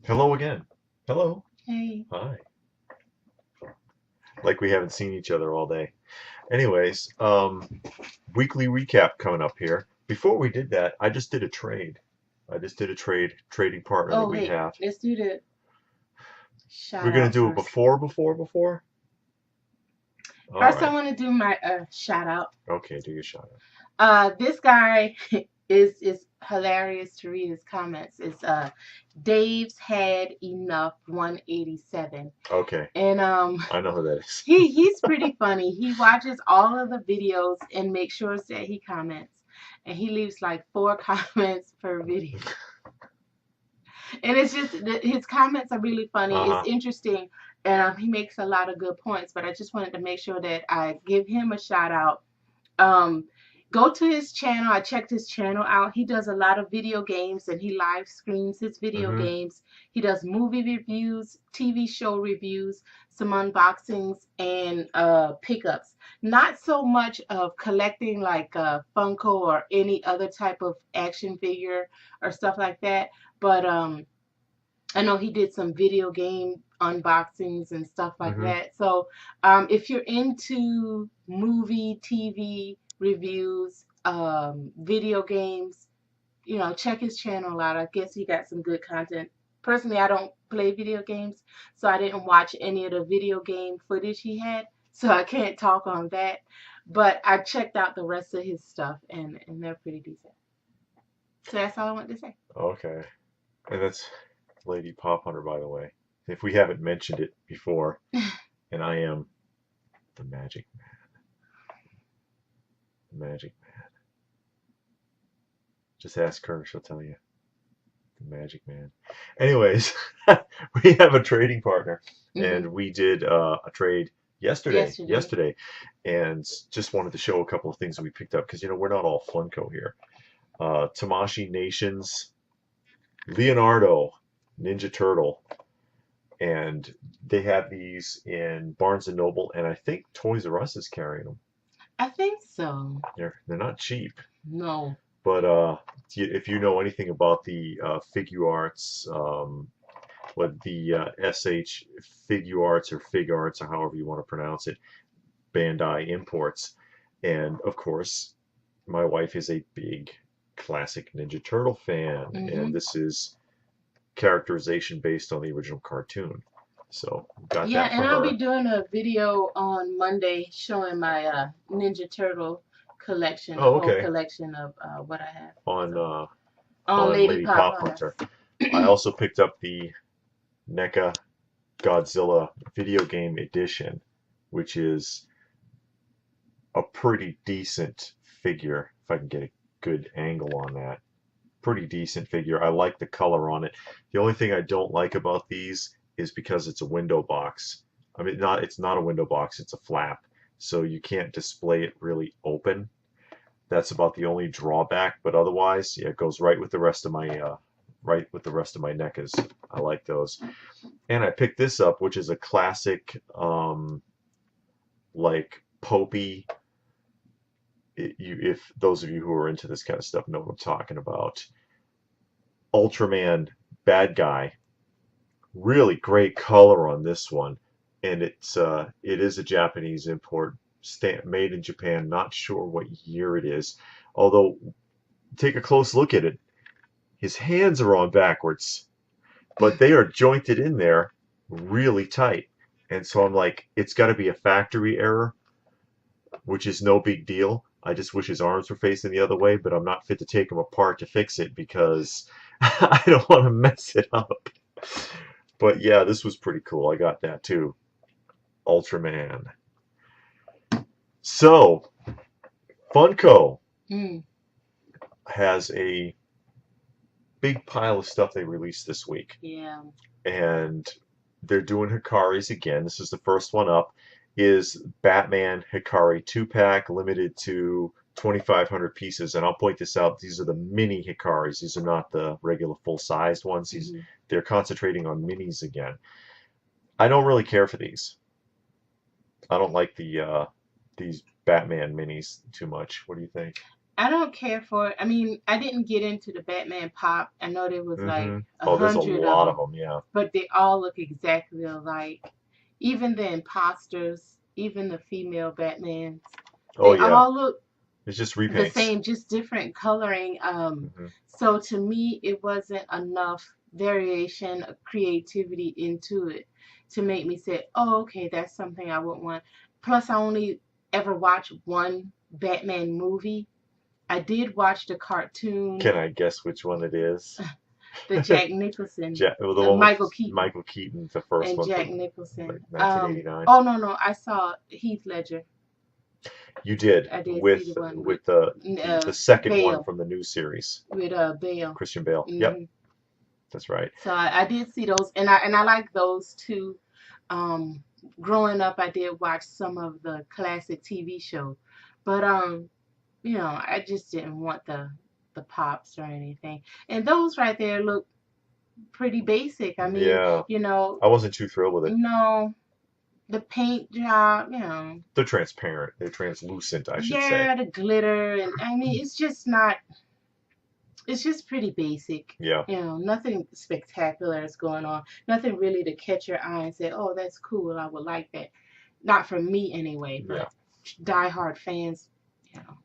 Hello again. Hello. Hey. Hi. Like we haven't seen each other all day. Anyways, weekly recap coming up here. Before we did that, I just did a trade. I just did a trading partner that Oh, we wait. have. Let's do the We're shout gonna out do it first. before. All First, I right. want to do my shout out. Okay, do your shout This guy is hilarious to read his comments. It's Dave's had enough 187, out. Okay, and I know who that is. he's pretty funny. He watches all of the videos and makes sure that he comments, and he leaves like 4 comments per video. And it's just his comments are really funny. It's Uh-huh. interesting, and he makes a lot of good points. But I just wanted to make sure that I give him a shout out. Um, Go to his channel. I checked his channel out. He does a lot of video games, and he live streams his video Mm-hmm. games. He does movie reviews, TV show reviews, some unboxings, and pickups. Not so much of collecting like Funko or any other type of action figure or stuff like that, but I know he did some video game unboxings and stuff like Mm-hmm. that. So if you're into movie, TV reviews, video games, check his channel out. I guess he got some good content. Personally, I don't play video games, so I didn't watch any of the video game footage he had, so I can't talk on that. But I checked out the rest of his stuff, and they're pretty decent. So that's all I want to say. Okay. And that's Lady Pop Hunter, by the way. If we haven't mentioned it before, and I am the magic man. Just ask her, she'll tell you. The Magic Man. Anyways, we have a trading partner, Hmm. and we did a trade yesterday. Yesterday. Yesterday, and just wanted to show a couple of things we picked up because we're not all Funko here. Tamashii Nations, Leonardo, Ninja Turtle, and they have these in Barnes and Noble, and I think Toys R Us is carrying them. I think so. They're not cheap. No. But if you know anything about the Figure Arts, what the SH Figure Arts or Fig Arts or however you want to pronounce it, Bandai imports, and of course, my wife is a big classic Ninja Turtle fan, and Hmm. this is characterization based on the original cartoon. So got Yeah, that and for I'll be her doing a video on Monday showing my Ninja Turtle collection, a Oh, whole okay. collection of what I have. On So on Lady Lady Pop Pop Hunter. Hunter. I also picked up the NECA Godzilla video game edition, which is a pretty decent figure, if I can get a good angle on that. Pretty decent figure. I like the color on it. The only thing I don't like about these is because it's a window box. I mean, it's not a window box, it's a flap. So you can't display it really open. That's about the only drawback, but otherwise, yeah, it goes right with the rest of my NECAs. I like those. And I picked this up, which is a classic like Popey, if those of you who are into this kind of stuff know what I'm talking about. Ultraman bad guy. Really great color on this one, and it is a Japanese import, made in Japan. Not sure what year it is, although take a close look at it. His hands are on backwards, but they are jointed in there really tight. And so I'm like, it's got to be a factory error, which is no big deal. I just wish his arms were facing the other way, but I'm not fit to take them apart to fix it because I don't want to mess it up. But yeah, this was pretty cool. I got that too. Ultraman. So, Funko Mm, has a big pile of stuff they released this week. yeah. And they're doing Hikaris again. This is the first one up. Is Batman Hikari 2-pack limited to 2,500 pieces. And I'll point this out. These are the mini Hikaris. These are not the regular full-sized ones. Hmm. They're concentrating on minis again. I don't really care for these. I don't like these Batman minis too much. What do you think? I don't care for it. I mean, I didn't get into the Batman pop. I know there was like Hmm. a Oh, there's a hundred of lot of them, them. Yeah. but they all look exactly alike. Even the imposters, even the female Batmans, Oh they yeah. all look It's just the repaints. same, just different coloring. Hmm. So to me, it wasn't enough variation of creativity into it to make me say, "Oh, okay, that's something I would want." Plus, I only ever watched one Batman movie. I did watch the cartoon, Can I guess which one it is? the Jack Nicholson, Well, the one with Michael Keaton, Michael Keaton, the first and one Jack from like Nicholson. 1989. Oh no, I saw Heath Ledger. You did I did see with the one with with the second one Bale, from the new series, with Bale. Christian Bale. Yep, Hmm. that's right. So I did see those, and I like those too. Um, Growing up, I did watch some of the classic TV show, but I just didn't want the pops or anything. And those right there look pretty basic. I mean, Yeah, I wasn't too thrilled with it. no, the paint job, They're transparent. They're translucent, I should say. yeah, the glitter, and I mean, it's just not. It's just pretty basic. Yeah, Nothing spectacular is going on. Nothing really to catch your eye and say, "Oh, that's cool. I would like that." Not for me anyway, yeah. but diehard fans, you know.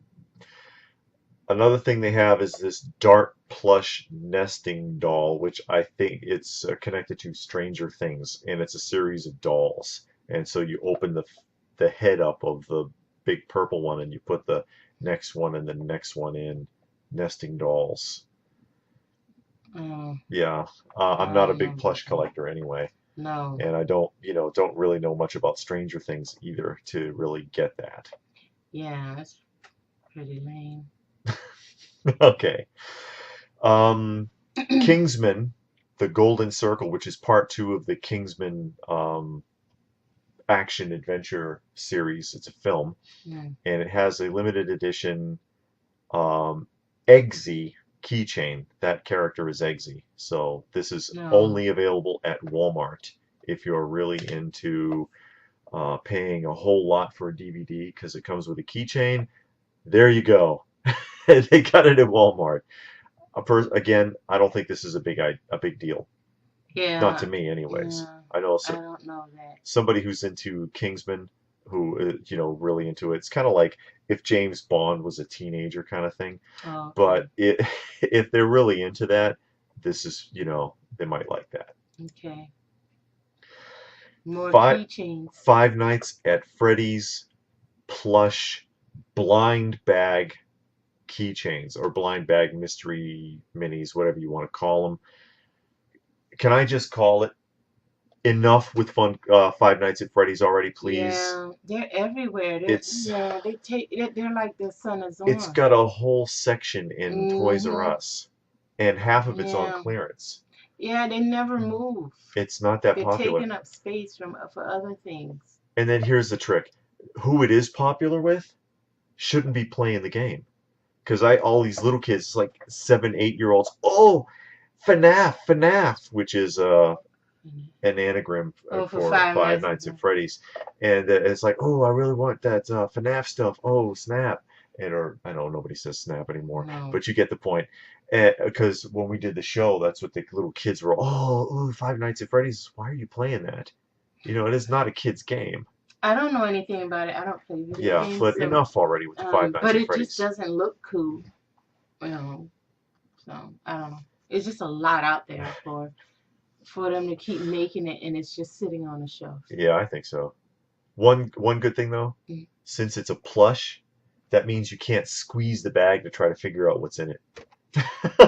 Another thing they have is this dark plush nesting doll, which I think it's connected to Stranger Things, and it's a series of dolls. And so you open the head up of the big purple one, and you put the next one and the next one in. Nesting dolls. Um, Yeah, I I'm not a don't know big about plush that. collector anyway, No. and I don't really know much about Stranger Things either to really get that. Yeah, that's pretty lame. Okay. Um, Kingsman, The Golden Circle, which is part two of the Kingsman action adventure series. It's a film, Mm, and it has a limited edition um, Eggsy keychain. That character is Eggsy. So this is no. only available at Walmart if you're really into paying a whole lot for a DVD because it comes with a keychain. There you go. They got it at Walmart. Again, I don't think this is a big deal. Not to Yeah, me, anyways. yeah. I know I don't know that. somebody who's into Kingsman, who really into it. It's kind of like if James Bond was a teenager kind of thing. Oh, But okay. if they're really into that, this is they might like that. Okay. More Five keychains. Five Nights at Freddy's plush blind bag keychains or blind bag mystery minis, whatever you want to call them. Can I just call it enough with Five Nights at Freddy's already, please? Yeah, they're everywhere. It's They're like the sun is it's on. got a whole section in Toys R Mhm. Us, and half of it's on Yeah. clearance. Yeah, they never move. It's not that They're popular. taking up space from for other things. And then here's the trick: who it is popular with shouldn't be playing the game. Because all these little kids, like 7, 8 year olds, oh, FNAF, which is Mhm. an anagram Oh, for for Five Five Nights Nights at at Freddy's, and it's like, oh, I really want that FNAF stuff. Oh, snap! Or I know nobody says snap anymore, No. but you get the point. Because when we did the show, that's what the little kids were. Oh, ooh, Five Nights at Freddy's. Why are you playing that? It is not a kid's game. I don't know anything about it. I don't play video Yeah, games, but so enough already with the Five Nights but at it just Freddy's. doesn't look cool. You know, so I don't know. It's just a lot out there for them to keep making it, and it's just sitting on the shelf. Yeah, I think so. One good thing though, Mm. since it's a plush, that means you can't squeeze the bag to try to figure out what's in it.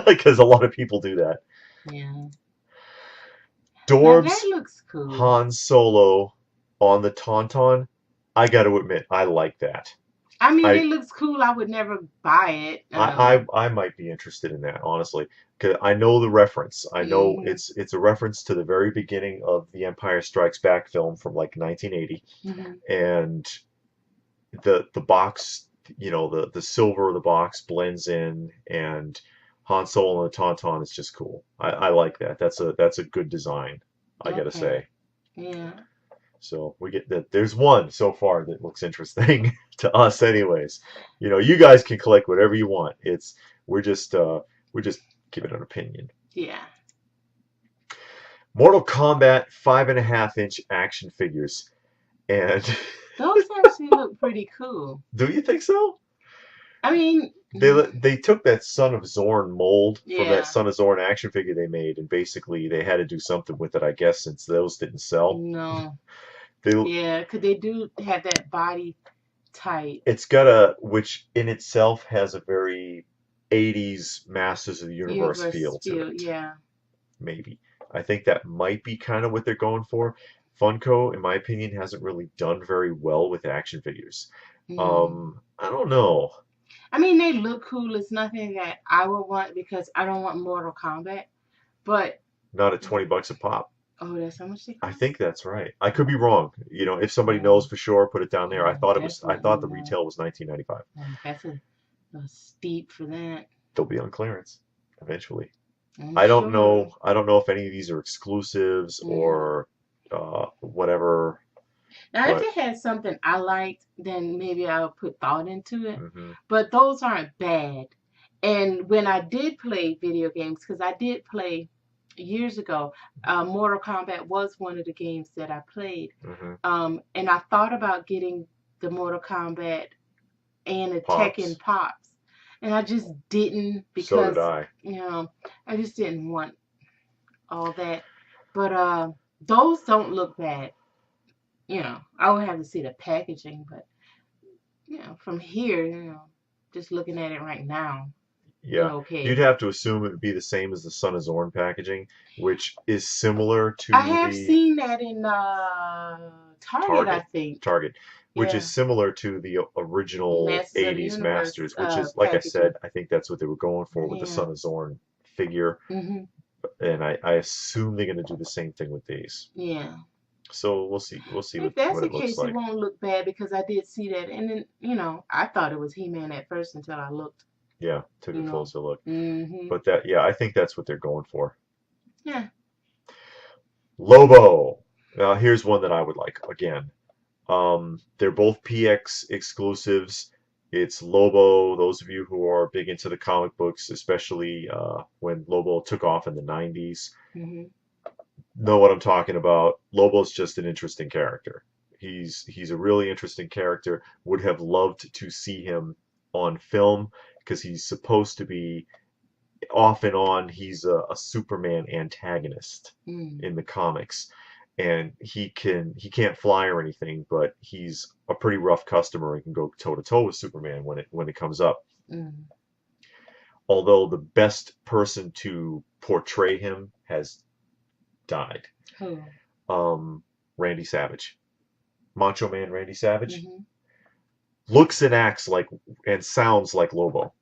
Because a lot of people do that. Yeah. Now that Dorbs looks cool. Han Solo on the Tauntaun, I got to admit, I like that. I mean, I it looks cool. I would never buy it. I might be interested in that, honestly, because I know the reference. I know Mhm. it's a reference to the very beginning of the Empire Strikes Back film from like 1980, Mhm. and the box, the silver of the box blends in, and Han Solo and the Tauntaun is just cool. I like that. That's a good design, I gotta Okay. say. Yeah. So we get that there's one so far that looks interesting to us anyways. You guys can collect whatever you want. We're just we're just giving an opinion. Yeah. Mortal Kombat 5.5-inch action figures. And Those actually look pretty cool. do you think so? I mean, They took that Son of Zorn mold from that yeah. Son of Zorn action figure they made, and basically they had to do something with it, I guess, since those didn't sell. No. They Yeah, because they do have that body type. It's which in itself has a very 80s Masters of the Universe Universe feel to feel, it. yeah. Maybe. I think that might be kind of what they're going for. Funko, in my opinion, hasn't really done very well with action figures. Mm. I don't know. I mean, they look cool. It's nothing that I would want because I don't want Mortal Kombat. But, Not at $20 a pop. oh, that's how much they I cost? think that's right. I could be wrong. If somebody knows Oh, for sure, put it down there. oh, I definitely thought the not. retail was 19.95. That's a steep for that. They'll be on clearance eventually. I'm I don't sure. know. I don't know if any of these are exclusives Mm. or whatever. Now, if But it had something I liked, then maybe I would put thought into it. hmm But those aren't bad. And when I did play video games, because I did play years ago, Mortal Kombat was one of the games that I played. hmm And I thought about getting the Mortal Kombat and the Tekken pops. Pops. And I just didn't So did because, I. you know, I just didn't want all that. But those don't look bad. I would have to see the packaging, but from here, just looking at it right now, they're Yeah, you'd okay. have to assume it would be the same as the Son of Zorn packaging, which is similar I to have the seen that in Target, I Target. think. Target, which is Yeah, similar to the original Masters of the 80s Universe Masters, which is, like I said, packaging. I think that's what they were going for with the Yeah. Son of Zorn figure, Mhm. and I assume they're going to do the same thing with these. Yeah. So we'll see. We'll see If what, that's what the it looks case, it like. won't look bad because I did see that, and then I thought it was He-Man at first until I looked. Yeah, took You a know. closer look. Mhm. But I think that's what they're going for. Yeah. Lobo. Now here's one that I would like again. They're both PX exclusives. It's Lobo. Those of you who are big into the comic books, especially when Lobo took off in the 90s, Mhm. know what I'm talking about. Lobo's just an interesting character. He's a really interesting character. Would have loved to see him on film because he's supposed to be off and on. He's a Superman antagonist Mm. in the comics, and he can't fly or anything, but he's a pretty rough customer and can go toe to toe with Superman when it comes up. Mm. Although the best person to portray him has died. Who? Um, Randy Savage, Macho Man Randy Savage, Mhm. looks and acts like and sounds like Lobo.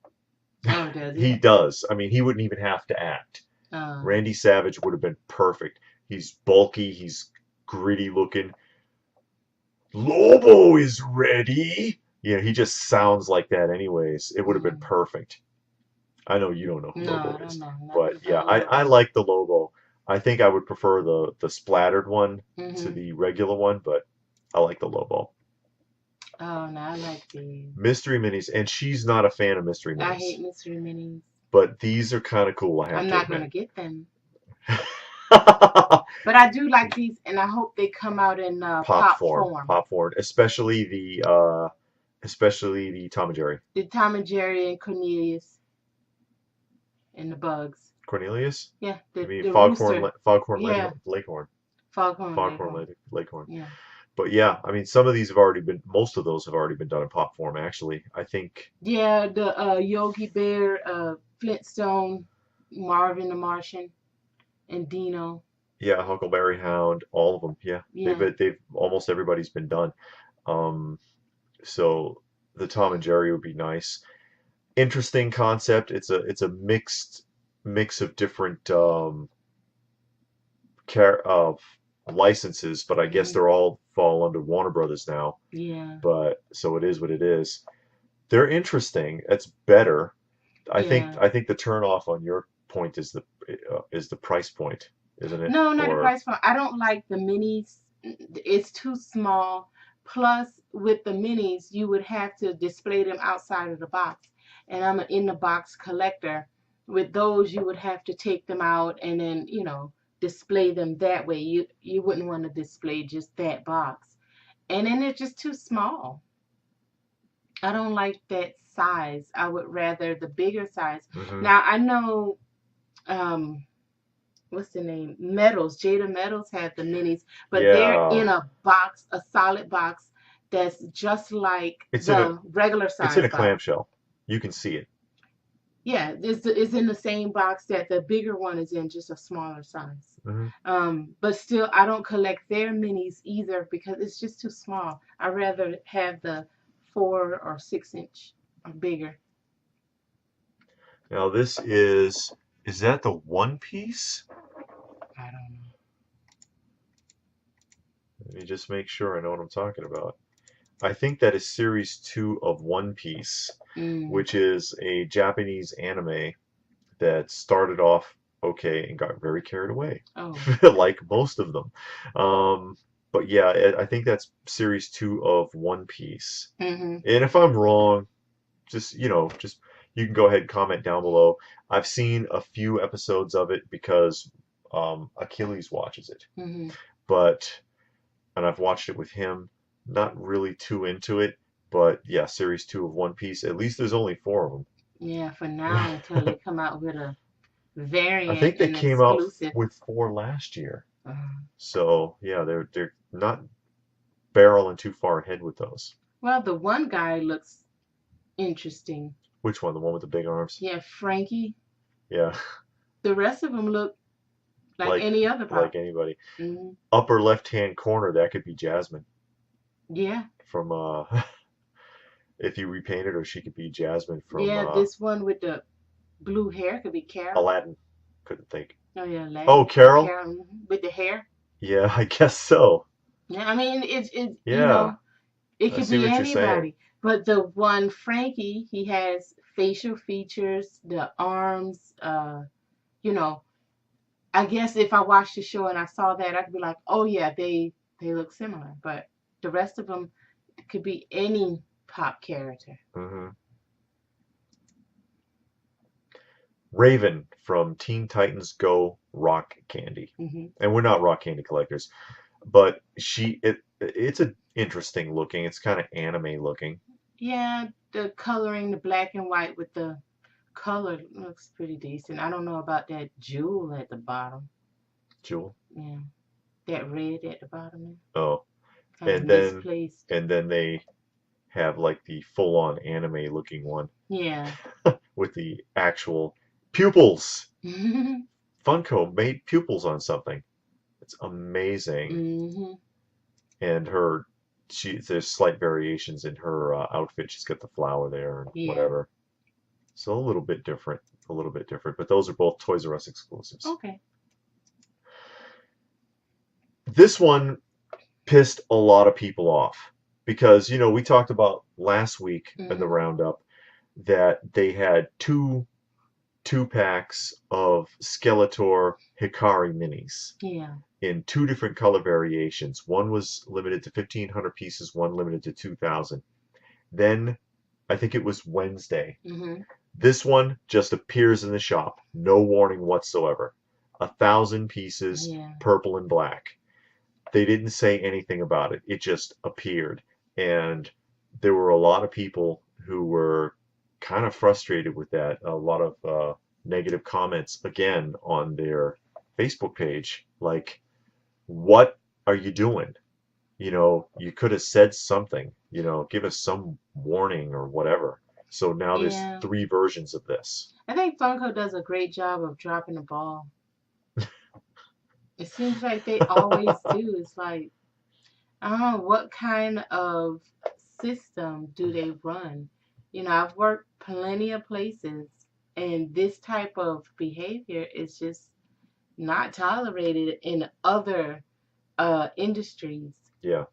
Oh, does He he? does. I mean, he wouldn't even have to act. Uh. Randy Savage would have been perfect. He's bulky, he's gritty looking. Lobo is ready. Yeah, he just sounds like that anyways. It would have been Mm. perfect. I know you don't know who No, Lobo I don't is, know nothing but yeah, about I Lobo. like the Lobo. I think I would prefer the splattered one to Mhm. the regular one, but I like the Lobo. Oh, no, I like these. Mystery minis, and she's not a fan of mystery I minis, hate mystery minis. but these are kind of cool, I have I'm to not gonna admit. get them, but I do like these, and I hope they come out in pop form. Popcorn, especially the Tom and Jerry. The Tom and Jerry and Cornelius and the Bugs. Cornelius? Yeah, You mean the rooster. Foghorn Yeah, Leghorn, Foghorn Foghorn Leghorn. Leghorn. Yeah, But yeah, I mean, most of those have already been done in pop form. Actually, I think, yeah. The Yogi Bear, Flintstone, Marvin the Martian, and Dino. yeah, Huckleberry Hound, all of them. Yeah, Yeah, they've almost everybody's been done. Um, so the Tom and Jerry would be nice. Interesting concept. It's a mix of different care of licenses, but I guess hmm, they're all fall under Warner Brothers now. yeah, But so it is what it is. They're interesting. It's better. yeah. I think the turnoff on your point is the price point, isn't it? No, not the Or price point. I don't like the minis it's too small. Plus, with the minis, you would have to display them outside of the box. And I'm an in the box collector. With those, you would have to take them out and then, display them that way. You wouldn't want to display just that box. And then they're just too small. I don't like that size. I would rather the bigger size. Hmm. Now I know what's the name? Metals. Jada Metals have the minis, but they're Yeah, in a box, a solid box that's just like it's in a the regular it's in size a box. clamshell. You can see it. Yeah, it's in the same box that the bigger one is in, just a smaller size. Hmm. But still, I don't collect their minis either because it's just too small. I rather have the 4 or 6 inch or bigger. Now this is that the One Piece? I don't Let me just make sure I know what I'm talking about. I think that is series 2 of One Piece, know. which is a Japanese anime that started off okay and got very carried away, Oh. like most of them. But yeah, I think that's series 2 of One Piece. Mm-hmm. And if I'm wrong, just you can go ahead and comment down below. I've seen a few episodes of it because Achilles watches it, Mm-hmm. but and I've watched it with him. Not really too into it, but yeah, series 2 of One Piece. At least there's only 4 of Yeah, for now until them. they come out with a I variant think they and came out exclusive. with 4 last year. Uh, So yeah, they're not barreling too far ahead with those. well, the one guy looks interesting. Which one? The one with the big arms? Yeah, Frankie. Yeah, The rest of them look like like any other like pop. anybody. Hmm. Upper left-hand corner, that could be Jasmine Yeah, from if you repainted her, she could be Jasmine from yeah. This one with the blue hair could be Carol. Aladdin. Couldn't think. Oh yeah, Oh, Latin. Carol? Carol with the hair. Yeah, I guess so. Yeah, I mean it's Yeah, it I could see be what you're saying. anybody. But the one Frankie, he has facial features, the arms. You know, I guess if I watched the show and I saw that, I'd be like, oh yeah, they look similar. But the rest of them could be any pop character. Hmm. Raven from Teen Titans Go Rock Candy. Hmm. And we're not rock candy collectors, but it's a interesting looking. It's kind of anime looking. Yeah, the coloring, the black and white with the color looks pretty decent. I don't know about that jewel at the bottom. Jewel. Yeah, that red at the bottom, Oh, kind of and then misplaced. and then they have like the full-on anime looking one Yeah. with the actual pupils. Hmm. Funko made pupils on something. It's amazing. And there's slight variations in her outfit. She's got the flower there and Yeah. whatever. So a little bit different, but those are both Toys R Us exclusives. Okay. This one pissed a lot of people off because, we talked about last week in the roundup that they had two packs of Skeletor Hikari minis. Yeah. In 2 different color variations. One was limited to 1,500 pieces, one limited to 2,000. Then, I think it was Wednesday. Hmm. This one just appears in the shop. No warning whatsoever. 1,000 pieces, Yeah. purple and black. They didn't say anything about it. It just appeared. And there were a lot of people who were kind of frustrated with that. A lot of negative comments, again, on their Facebook page. Like, what are you doing? You could have said something, give us some warning or whatever. So now there's Yeah. 3 versions of this. I think Funko does a great job of dropping the ball. It seems like they always do. It's like, I don't know what kind of system do they run. I've worked plenty of places, and this type of behavior is just not tolerated in other industries. Yeah.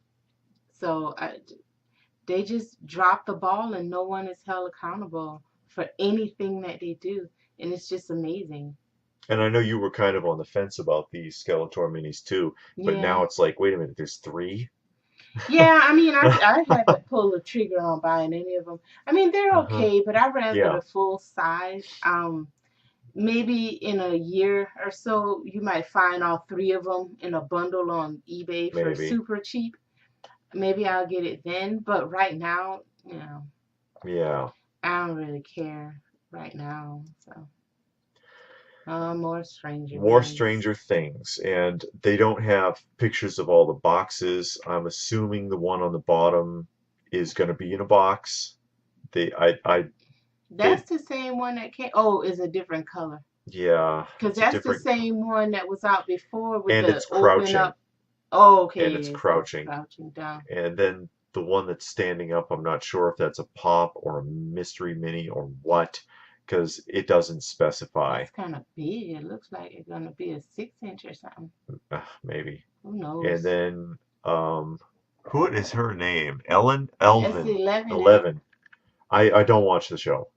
So they just drop the ball, and no one is held accountable for anything that they do, and it's just amazing. And I know you were kind of on the fence about these Skeletor minis too, but now Yeah. it's like, wait a minute, there's three? Yeah, I mean, I haven't pulled the trigger on buying any of them. I mean, they're Uh-huh. okay, but I'd rather Yeah, the full size. Maybe in a year or so, you might find all three of them in a bundle on eBay for maybe. super cheap. Maybe I'll get it then, but right now, Yeah. I don't really care right now. So, more Stranger More Things. Stranger Things, and they don't have pictures of all the boxes. I'm assuming the one on the bottom is going to be in a box. They, That's the same one that came. Oh, it's a different color. yeah, Because it's a that's the different, same one that was out before with and the it's open crouching, up. Oh, and okay, it's yes, that's crouching. crouching down. And then the one that's standing up, I'm not sure if that's a pop or a mystery mini or what, because it doesn't specify. That's kind of big. It looks like it's gonna be a 6 inch or something. Maybe. Who And knows? then, what is her name? Ellen? It's Elvin. 11, ain't it? 11. I don't watch the show.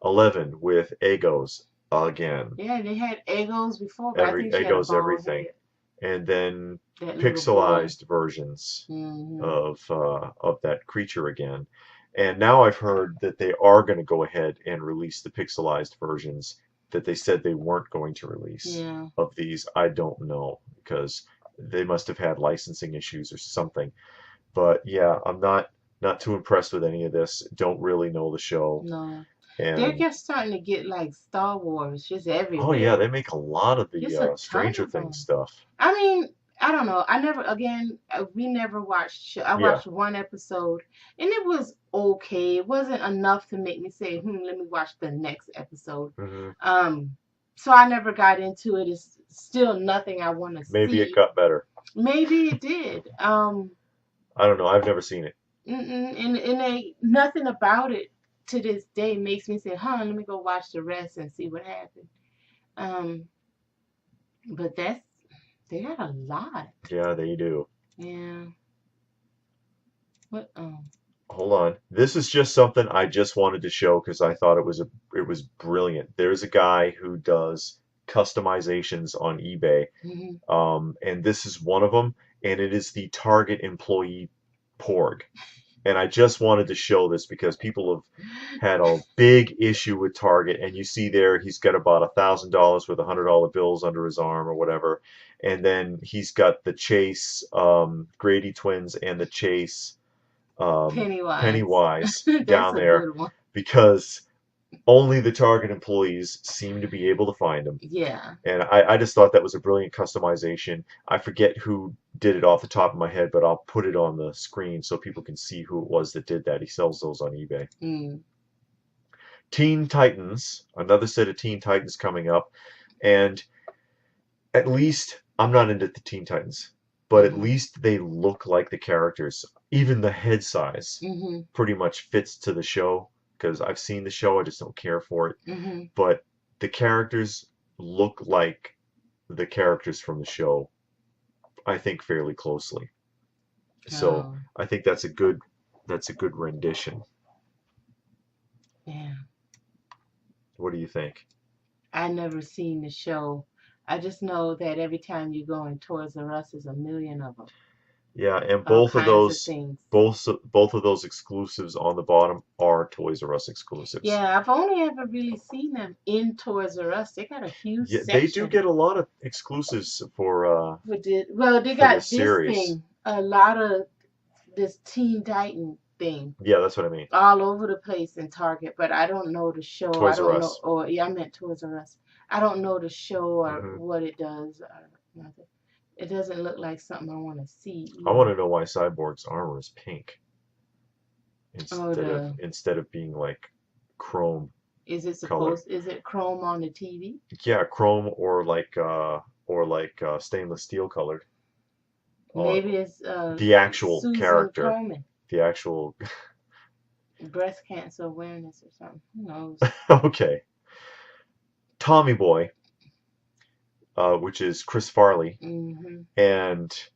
11 with Egos again. Yeah, they had Egos before, but I think she had a Egos bald everything. head. And then That little boy. pixelized versions Hmm. of that creature again. And now I've heard that they are going to go ahead and release the pixelized versions that they said they weren't going to release Yeah. of these. I don't know because they must have had licensing issues or something. But yeah, I'm not too impressed with any of this. Don't really know the show. No. They're And just starting to get like Star Wars just oh yeah, everywhere. they make a lot of the Just a ton Stranger of Things them. stuff. I mean, I don't know. I never, again, we never watched, I Yeah. watched one episode and it was okay. It wasn't enough to make me say, let me watch the next episode. Hmm. Um, so I never got into it. It's still nothing I want to Maybe it see. got better. Maybe it did. I don't know. I've never seen it. And nothing about it to this day makes me say, let me go watch the rest and see what happened. Um, but they got a lot. Yeah, they do. Yeah. What? Hold on. This is just something I just wanted to show because I thought it was brilliant. There's a guy who does customizations on eBay, Hmm. and this is one of them, and it is the Target employee Porg. And I just wanted to show this because people have had a big issue with Target, and you see there he's got about $1,000 with $100 bills under his arm or whatever, and then he's got the Chase Grady twins and the Chase Pennywise. Pennywise That's down a there good one. because only the Target employees seem to be able to find them. Yeah. And I just thought that was a brilliant customization. I forget who did it off the top of my head, but I'll put it on the screen so people can see who it was that did that. He sells those on eBay. Mm. Teen Titans, another set of Teen Titans coming up. And at least, I'm not into the Teen Titans, but at Hmm. least they look like the characters. Even the head size Hmm. pretty much fits to the show because I've seen the show, I just don't care for it. Hmm. But the characters look like the characters from the show, I think, fairly closely. So Oh, I think that's a good rendition. yeah. What do you think? I never seen the show. I just know that every time you go in Toys R Us, there's a million of them. Yeah, and All kinds of things. both of those exclusives on the bottom are Toys R Us exclusives. Yeah, I've only ever really seen them in Toys R Us. They got a huge Yeah, they do section. get a lot of exclusives Well, they for the got this series. thing, a lot of this Teen Titan thing Yeah, that's what I mean. all over the place in Target, but I don't know the show. I Toys R don't know, Us. or yeah, I meant Toys R Us. I don't know the show or Hmm. what it does or nothing. It doesn't look like something I want to see I want either. to know why Cyborg's armor is pink Oh, instead of being like chrome colored. is it chrome on the TV? Yeah, chrome or like stainless steel colored. Uh, Maybe it's the actual Susan character, Komen, the actual. breast cancer awareness or something. Who knows? Okay, Tommy Boy, which is Chris Farley, Hmm. and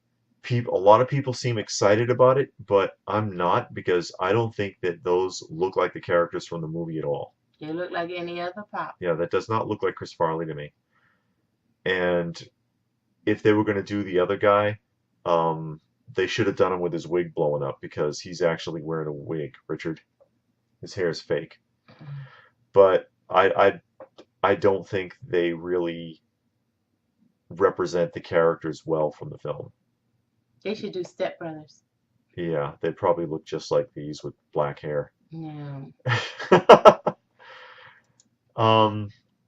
a lot of people seem excited about it, but I'm not because I don't think that those look like the characters from the movie at all. It looked like any other pop. Yeah, that does not look like Chris Farley to me. And if they were going to do the other guy, they should have done him with his wig blowing up because he's actually wearing a wig, Richard. His hair is fake. But I don't think they really represent the characters well from the film. They should do Step Brothers. Yeah, they probably look just like these with black hair. Yeah.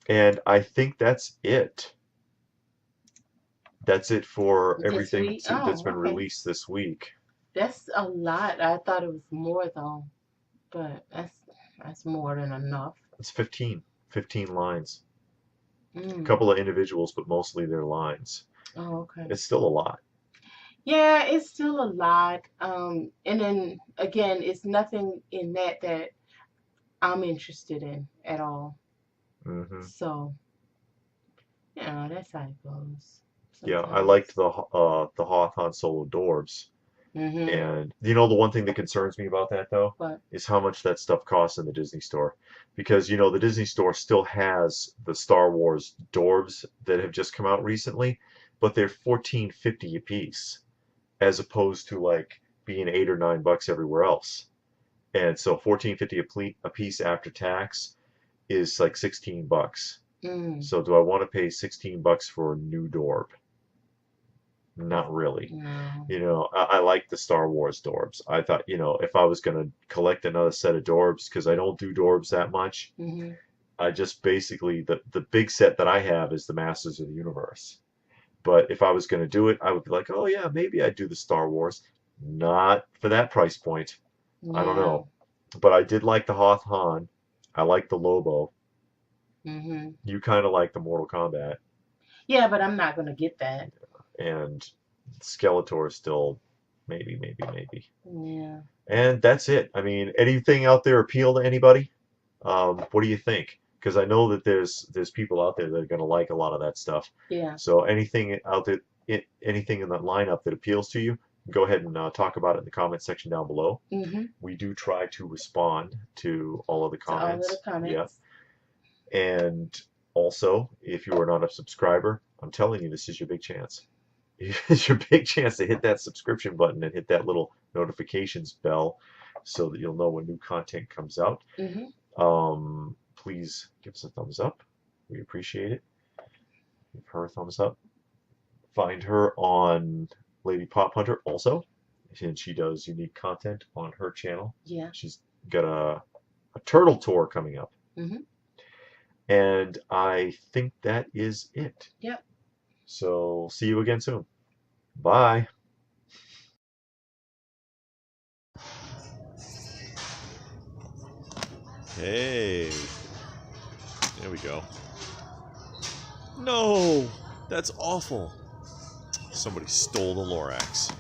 And I think that's it. That's it for This everything week? that's Oh, been okay. released this week. That's a lot. I thought it was more though, but that's more than enough. It's 15 lines. A Mm. couple of individuals, but mostly their lines. Oh, okay. It's still a lot. Yeah, it's still a lot. And then again, it's nothing in that I'm interested in at all. Hmm. So, yeah, that's how it goes. Yeah, I Sometimes. liked the Hoth Han Solo Dorbs. Mm-hmm. And you know the one thing that concerns me about that though But is how much that stuff costs in the Disney store. Because you know the Disney store still has the Star Wars Dorbs that have just come out recently, but they're $14.50 a piece, as opposed to like being $8 or $9 everywhere else. And so $14.50 a piece after tax is like $16. mm, So do I want to pay $16 for a new Dorb? Not really. no. You know, I like the Star Wars Dorbs. I thought, you know, if I was going to collect another set of Dorbs, because I don't do Dorbs that much, Mm-hmm. I just basically, the big set that I have is the Masters of the Universe. But if I was going to do it, I would be like, oh yeah, maybe I'd do the Star Wars. Not for that price point. I don't Yeah. know. But I did like the Hoth Han. I like the Lobo. Mm-hmm. You kind of like the Mortal Kombat. Yeah, but I'm not gonna get that. And Skeletor is still maybe. Yeah. And that's it. I mean, anything out there appeal to anybody? What do you think? Because I know that there's people out there that are going to like a lot of that stuff. Yeah. So anything out there, anything in that lineup that appeals to you, go ahead and talk about it in the comment section down below. Mm-hmm. We do try to respond to all of the To all of comments. the comments. Yeah. And also, if you are not a subscriber, I'm telling you, this is your big chance. It's your big chance to hit that subscription button and hit that little notifications bell so that you'll know when new content comes out. Mm-hmm. Please give us a thumbs up. We appreciate it. Give her a thumbs up. Find her on Lady Pop Hunter also, and she does unique content on her channel. Yeah. She's got a turtle tour coming up. Mm-hmm. And I think that is it. Yep. So see you again soon. Bye. Hey, there we go. No, that's awful. Somebody stole the Lorax.